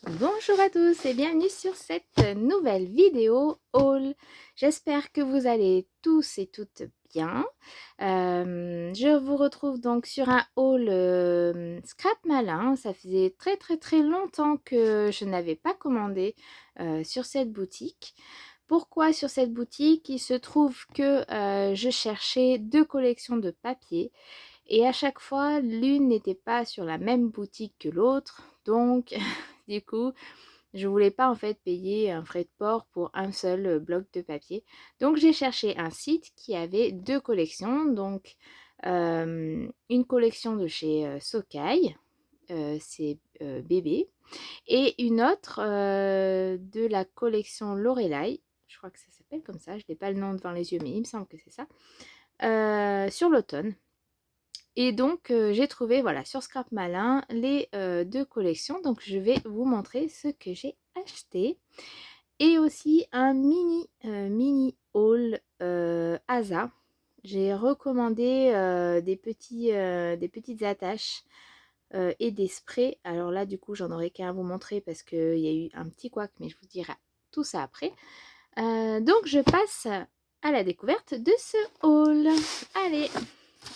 Bonjour à tous et bienvenue sur cette nouvelle vidéo haul. J'espère que vous allez tous et toutes bien. Je vous retrouve donc sur un haul Scrap Malin. Ça faisait très longtemps que je n'avais pas commandé sur cette boutique. Pourquoi sur cette boutique? Il se trouve que je cherchais deux collections de papier. Et à chaque fois, l'une n'était pas sur la même boutique que l'autre. Donc, du coup, je voulais pas en fait payer un frais de port pour un seul bloc de papier. Donc, j'ai cherché un site qui avait deux collections. Donc, une collection de chez Sokai, c'est bébé, et une autre de la collection Lorelai. Je crois que ça s'appelle comme ça. Je n'ai pas le nom devant les yeux, mais il me semble que c'est ça. Sur l'automne. Et donc, j'ai trouvé, voilà, sur Scrap Malin, les deux collections. Donc, je vais vous montrer ce que j'ai acheté. Et aussi un mini haul Asa. J'ai recommandé des petites attaches et des sprays. Alors là, du coup, j'en aurai qu'un à vous montrer parce qu'il y a eu un petit couac, mais je vous dirai tout ça après. Donc, je passe à la découverte de ce haul. Allez,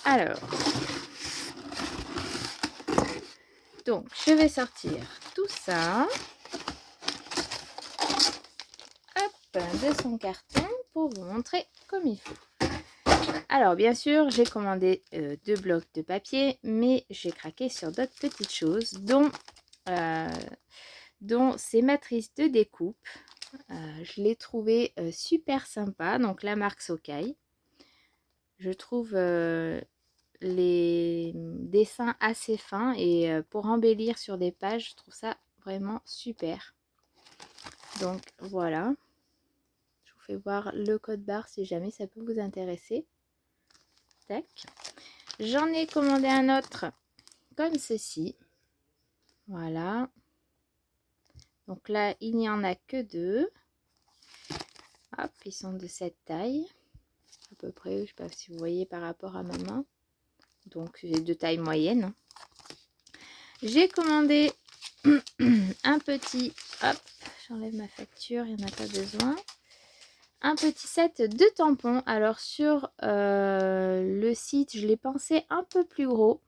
alors... Donc, je vais sortir tout ça, hop, de son carton pour vous montrer comme il faut. Alors, bien sûr, j'ai commandé deux blocs de papier, mais j'ai craqué sur d'autres petites choses, dont ces matrices de découpe. Je les trouvais super sympa, donc la marque Sokai. Je trouve les dessins assez fins et pour embellir sur des pages, je trouve ça vraiment super. Donc voilà, je vous fais voir le code barre si jamais ça peut vous intéresser. Tac. J'en ai commandé un autre comme ceci. Voilà. Donc là, il n'y en a que deux. Hop, ils sont de cette taille. À peu près, je ne sais pas si vous voyez par rapport à ma main. Donc j'ai de taille moyenne. J'ai commandé un petit... Hop, j'enlève ma facture, il n'y en a pas besoin. Un petit set de tampons. Alors sur le site, je l'ai pensé un peu plus gros.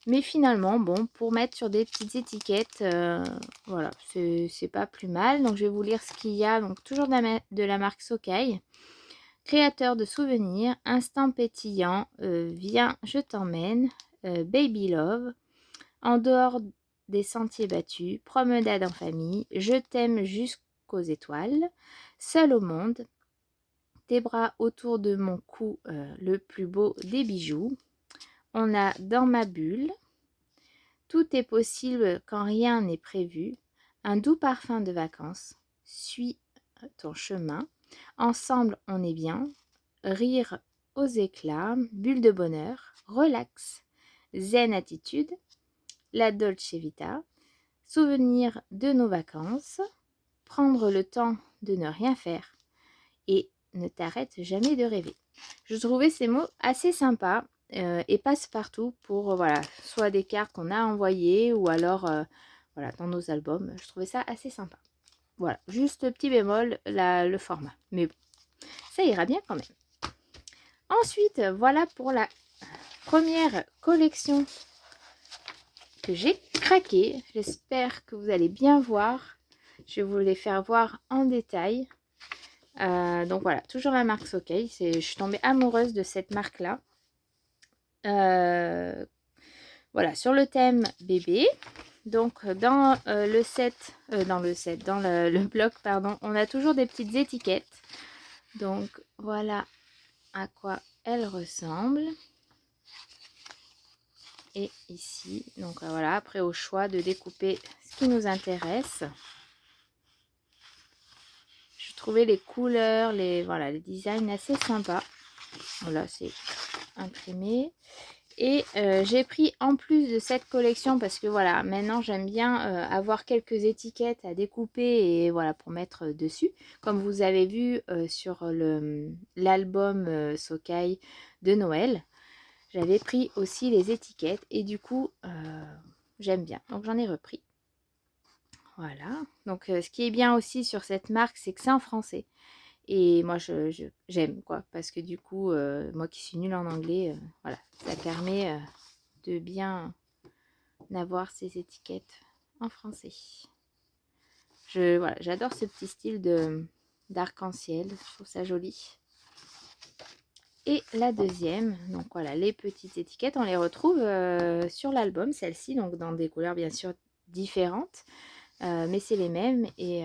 Mais finalement, bon, pour mettre sur des petites étiquettes, voilà, c'est pas plus mal. Donc je vais vous lire ce qu'il y a. Donc toujours de la marque Sokai. Créateur de souvenirs, instant pétillant, viens, je t'emmène, baby love, en dehors des sentiers battus, promenade en famille, je t'aime jusqu'aux étoiles, seul au monde, tes bras autour de mon cou, le plus beau des bijoux. On a dans ma bulle, tout est possible quand rien n'est prévu, un doux parfum de vacances, suis ton chemin, ensemble on est bien, rire aux éclats, bulle de bonheur, relax, zen attitude, la Dolce Vita, souvenir de nos vacances, prendre le temps de ne rien faire et ne t'arrête jamais de rêver. Je trouvais ces mots assez sympas et passe-partout pour voilà, soit des cartes qu'on a envoyées ou alors voilà, dans nos albums. Je trouvais ça assez sympa. Voilà, juste petit bémol, le format. Mais bon, ça ira bien quand même. Ensuite, voilà pour la première collection que j'ai craqué. J'espère que vous allez bien voir. Je vais vous les faire voir en détail. Donc voilà, toujours la marque Sokai. Je suis tombée amoureuse de cette marque-là. Voilà, sur le thème bébé. Donc dans le bloc, pardon, on a toujours des petites étiquettes. Donc voilà à quoi elles ressemblent. Et ici, donc voilà, après au choix de découper ce qui nous intéresse. Je trouvais les couleurs, voilà, les designs assez sympas. Voilà, c'est imprimé. Et j'ai pris en plus de cette collection parce que voilà, maintenant j'aime bien avoir quelques étiquettes à découper et voilà pour mettre dessus. Comme vous avez vu sur l'album Sokai de Noël, j'avais pris aussi les étiquettes et du coup j'aime bien. Donc j'en ai repris. Voilà. Donc, ce qui est bien aussi sur cette marque, c'est que c'est en français. Et moi, j'aime, quoi. Parce que du coup, moi qui suis nulle en anglais, voilà. Ça permet de bien avoir ces étiquettes en français. Voilà, j'adore ce petit style d'arc-en-ciel. Je trouve ça joli. Et la deuxième, donc voilà, les petites étiquettes, on les retrouve sur l'album, celle-ci, donc dans des couleurs bien sûr différentes, mais c'est les mêmes et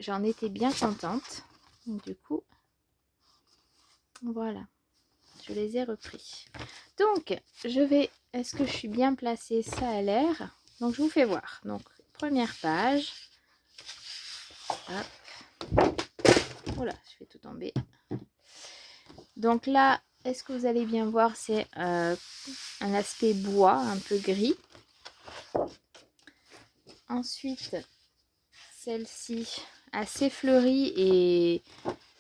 j'en étais bien contente. Donc, du coup, voilà, je les ai repris. Donc, est-ce que je suis bien placée? Ça a l'air. Donc, je vous fais voir. Donc, première page. Hop. Voilà, je fais tout tomber. Donc là, est-ce que vous allez bien voir, c'est un aspect bois, un peu gris. Ensuite, celle-ci, assez fleurie et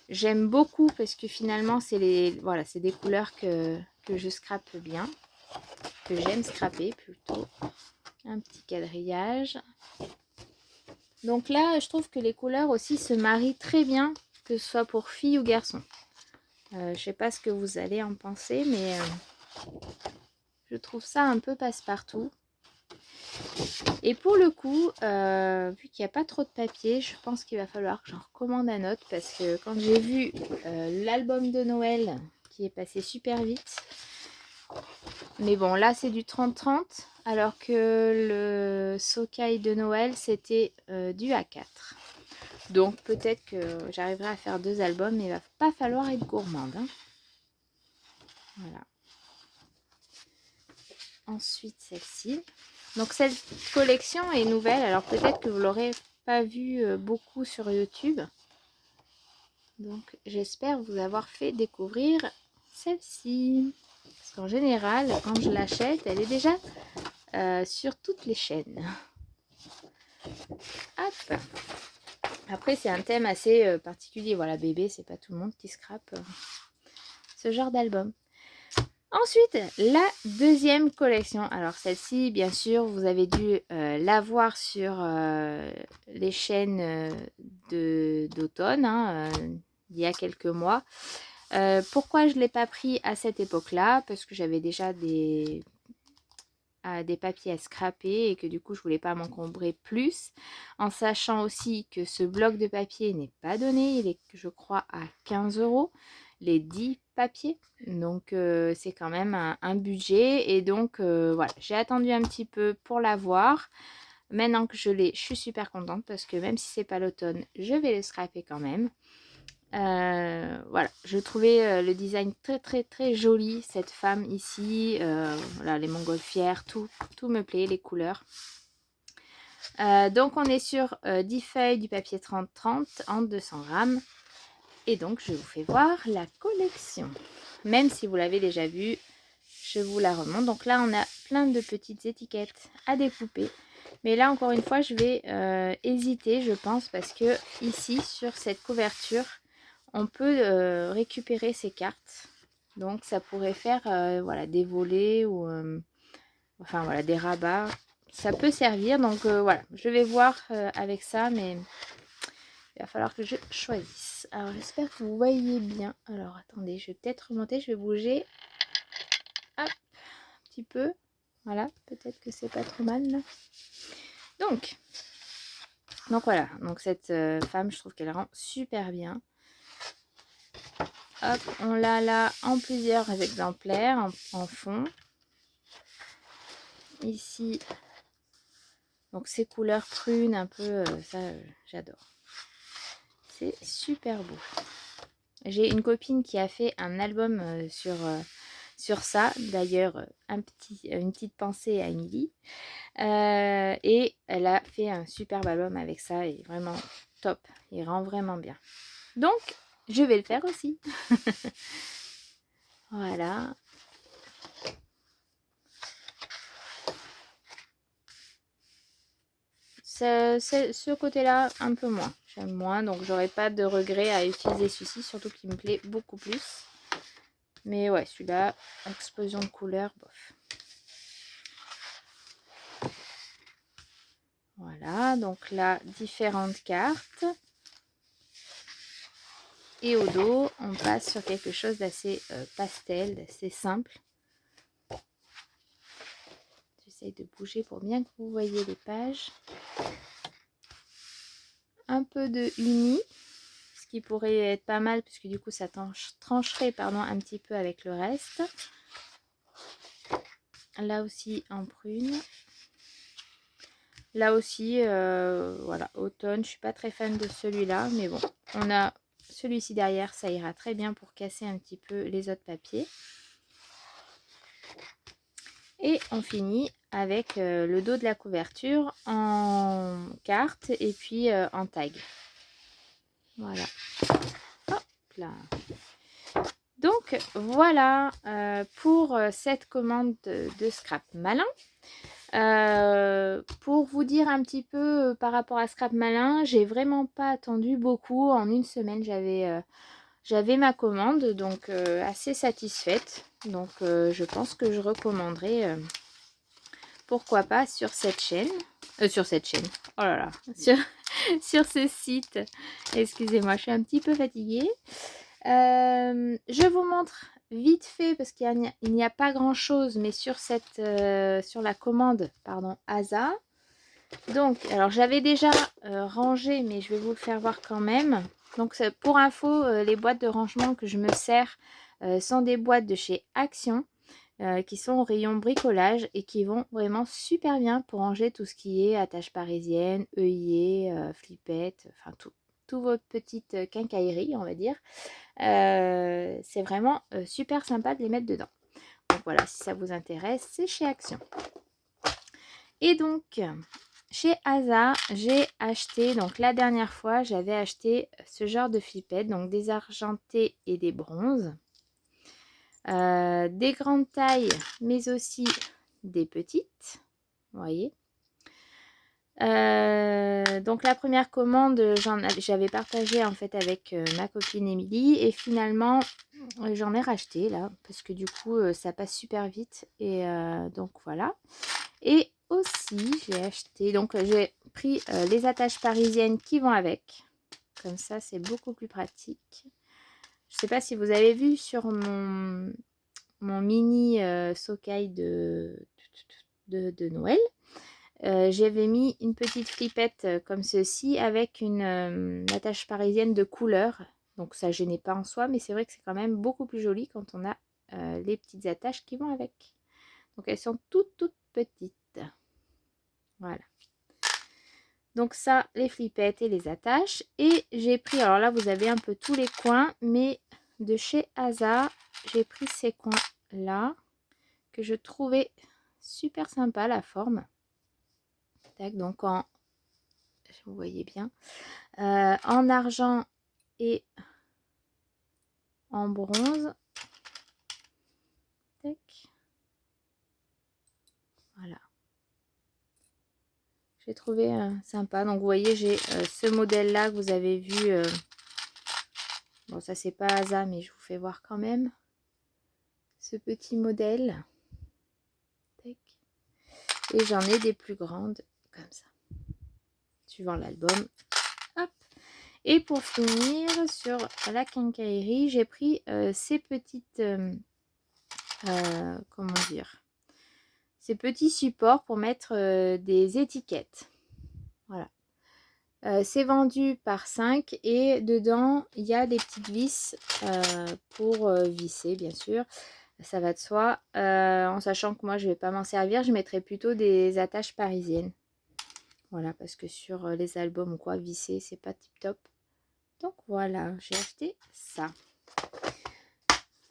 j'aime beaucoup parce que finalement, c'est des couleurs que je scrape bien, que j'aime scraper plutôt. Un petit quadrillage. Donc là, je trouve que les couleurs aussi se marient très bien, que ce soit pour filles ou garçons. Je sais pas ce que vous allez en penser, mais je trouve ça un peu passe-partout. Et pour le coup, vu qu'il n'y a pas trop de papier, je pense qu'il va falloir que j'en recommande un autre parce que quand j'ai vu l'album de Noël qui est passé super vite, mais bon là c'est du 30-30 alors que le Sokai de Noël c'était du A4. Donc peut-être que j'arriverai à faire 2 albums, mais il va pas falloir être gourmande. Hein. Voilà. Ensuite celle-ci. Donc cette collection est nouvelle, alors peut-être que vous l'aurez pas vu beaucoup sur YouTube. Donc j'espère vous avoir fait découvrir celle-ci. Parce qu'en général, quand je l'achète, elle est déjà sur toutes les chaînes. Hop. Après c'est un thème assez particulier. Voilà, bébé, c'est pas tout le monde qui scrape ce genre d'album. Ensuite, la deuxième collection. Alors celle-ci, bien sûr, vous avez dû la voir sur les chaînes d'automne, hein, il y a quelques mois. Pourquoi je ne l'ai pas pris à cette époque-là? Parce que j'avais déjà des papiers à scraper et que du coup, je ne voulais pas m'encombrer plus. En sachant aussi que ce bloc de papier n'est pas donné. Il est, je crois, à 15 € les 10 papiers. Donc, c'est quand même un budget. Et donc, voilà, j'ai attendu un petit peu pour l'avoir. Maintenant que je l'ai, je suis super contente parce que même si c'est pas l'automne, je vais le scraper quand même. Voilà, je trouvais le design très très très joli, cette femme ici, voilà, les montgolfières, tout me plaît, les couleurs. Donc on est sur 10 feuilles du papier 30-30 en 200 grammes. Et donc je vous fais voir la collection. Même si vous l'avez déjà vue, je vous la remonte. Donc là on a plein de petites étiquettes à découper. Mais là encore une fois je vais hésiter je pense parce que ici sur cette couverture, on peut récupérer ces cartes. Donc ça pourrait faire voilà, des volets ou enfin voilà, des rabats. Ça peut servir. Donc voilà, je vais voir avec ça, mais il va falloir que je choisisse. Alors j'espère que vous voyez bien. Alors attendez, je vais peut-être remonter, je vais bouger. Hop, un petit peu. Voilà, peut-être que c'est pas trop mal là. Donc voilà, donc cette femme, je trouve qu'elle rend super bien. Hop, on l'a là en plusieurs exemplaires, en fond. Ici, donc ces couleurs prunes, un peu, ça j'adore. C'est super beau. J'ai une copine qui a fait un album sur ça. D'ailleurs, une petite pensée à Émilie. Et elle a fait un superbe album avec ça. Et vraiment top. Il rend vraiment bien. Donc, je vais le faire aussi. Voilà. Ce côté-là, un peu moins. J'aime moins, donc j'aurais pas de regret à utiliser celui-ci, surtout qu'il me plaît beaucoup plus. Mais ouais, celui-là, explosion de couleurs, bof. Voilà, donc là, différentes cartes. Et au dos, on passe sur quelque chose d'assez pastel, d'assez simple. J'essaye de bouger pour bien que vous voyez les pages. Un peu de uni, ce qui pourrait être pas mal puisque du coup ça trancherait pardon, un petit peu avec le reste. Là aussi en prune. Là aussi, voilà, automne. Je suis pas très fan de celui-là, mais bon, on a celui-ci derrière, ça ira très bien pour casser un petit peu les autres papiers. Et on finit avec le dos de la couverture en carte et puis en tag. Voilà. Hop là. Donc voilà pour cette commande de Scrap Malin. Pour vous dire un petit peu par rapport à Scrap Malin, j'ai vraiment pas attendu beaucoup. En une semaine, j'avais ma commande, donc assez satisfaite. Donc je pense que je recommanderais, pourquoi pas, sur cette chaîne. Oh là là, sur ce site. Excusez-moi, je suis un petit peu fatiguée. Je vous montre vite fait parce qu'il n'y a pas grand chose, mais sur la commande pardon ASA. Donc alors j'avais déjà rangé, mais je vais vous le faire voir quand même. Donc pour info, les boîtes de rangement que je me sers sont des boîtes de chez Action qui sont au rayon bricolage et qui vont vraiment super bien pour ranger tout ce qui est attache parisienne, œillet, flippette, enfin tout votre petite quincaillerie, on va dire. C'est vraiment super sympa de les mettre dedans. Donc voilà, si ça vous intéresse, c'est chez Action. Et donc, chez ASA, j'ai acheté, donc la dernière fois, j'avais acheté ce genre de flippette, donc des argentés et des bronzes. Des grandes tailles, mais aussi des petites, vous voyez. Donc la première commande, j'avais partagé en fait avec ma copine Émilie et finalement j'en ai racheté là parce que du coup ça passe super vite et donc voilà. Et aussi j'ai acheté, donc j'ai pris les attaches parisiennes qui vont avec, comme ça c'est beaucoup plus pratique. Je sais pas si vous avez vu sur mon mini socaille de Noël. J'avais mis une petite flippette comme ceci avec une attache parisienne de couleur. Donc ça gênait pas en soi, mais c'est vrai que c'est quand même beaucoup plus joli quand on a les petites attaches qui vont avec. Donc elles sont toutes petites. Voilà. Donc ça, les flippettes et les attaches. Et j'ai pris, alors là vous avez un peu tous les coins, mais de chez ASA, j'ai pris ces coins-là que je trouvais super sympa la forme. Tac, donc vous voyez bien, en argent et en bronze. Tac. Voilà. J'ai trouvé sympa. Donc vous voyez, j'ai ce modèle là que vous avez vu. Bon, ça c'est pas ASA, mais je vous fais voir quand même ce petit modèle. Tac. Et j'en ai des plus grandes comme ça, suivant l'album. Hop. Et pour finir, sur la quincaillerie, j'ai pris ces petites comment dire, ces petits supports pour mettre des étiquettes. Voilà. C'est vendu par 5 et dedans il y a des petites vis pour visser, bien sûr, ça va de soi, en sachant que moi je vais pas m'en servir, je mettrai plutôt des attaches parisiennes. Voilà, parce que sur les albums ou quoi, visser c'est pas tip top. Donc voilà, j'ai acheté ça.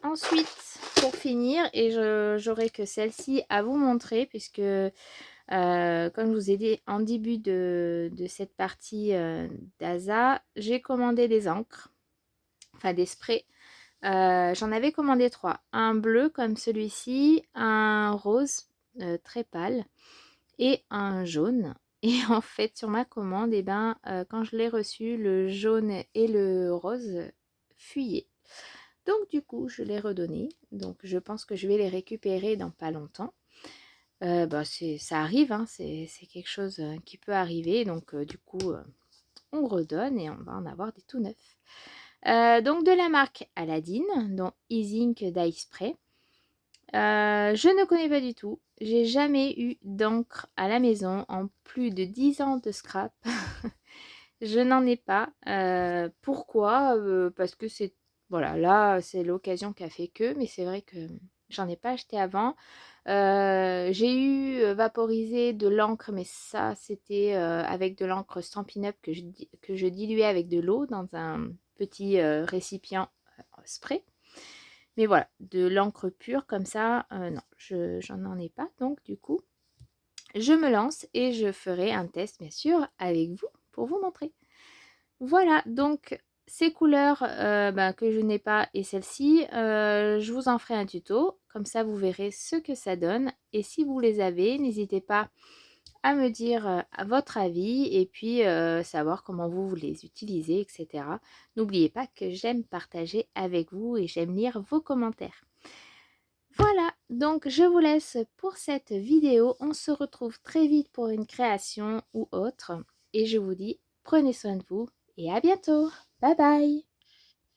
Ensuite, pour finir, et j'aurai que celle-ci à vous montrer, puisque comme je vous ai dit en début de cette partie d'ASA, j'ai commandé des encres, enfin des sprays. J'en avais commandé 3. Un bleu comme celui-ci, un rose très pâle et un jaune. Et en fait, sur ma commande, eh ben, quand je l'ai reçu, le jaune et le rose fuyaient. Donc du coup, je l'ai redonné. Donc je pense que je vais les récupérer dans pas longtemps. ça arrive, hein, c'est quelque chose qui peut arriver. Donc du coup, on redonne et on va en avoir des tout neufs. Donc de la marque Aladdin, dont Ink Dye Spray. Je ne connais pas du tout. J'ai jamais eu d'encre à la maison en plus de 10 ans de scrap. Je n'en ai pas. Pourquoi? Parce que c'est voilà, là, c'est l'occasion qui a fait que, mais c'est vrai que j'en ai pas acheté avant. J'ai eu, vaporisé de l'encre, mais ça, c'était, avec de l'encre Stampin' Up que je diluais avec de l'eau dans un petit, récipient, spray. Mais voilà, de l'encre pure comme ça, non, j'en ai pas. Donc du coup, je me lance et je ferai un test, bien sûr, avec vous pour vous montrer. Voilà, donc ces couleurs que je n'ai pas et celle-ci, je vous en ferai un tuto. Comme ça, vous verrez ce que ça donne. Et si vous les avez, n'hésitez pas à me dire votre avis et puis savoir comment vous les utilisez, etc. N'oubliez pas que j'aime partager avec vous et j'aime lire vos commentaires. Voilà, donc je vous laisse pour cette vidéo. On se retrouve très vite pour une création ou autre. Et je vous dis, prenez soin de vous et à bientôt. Bye bye.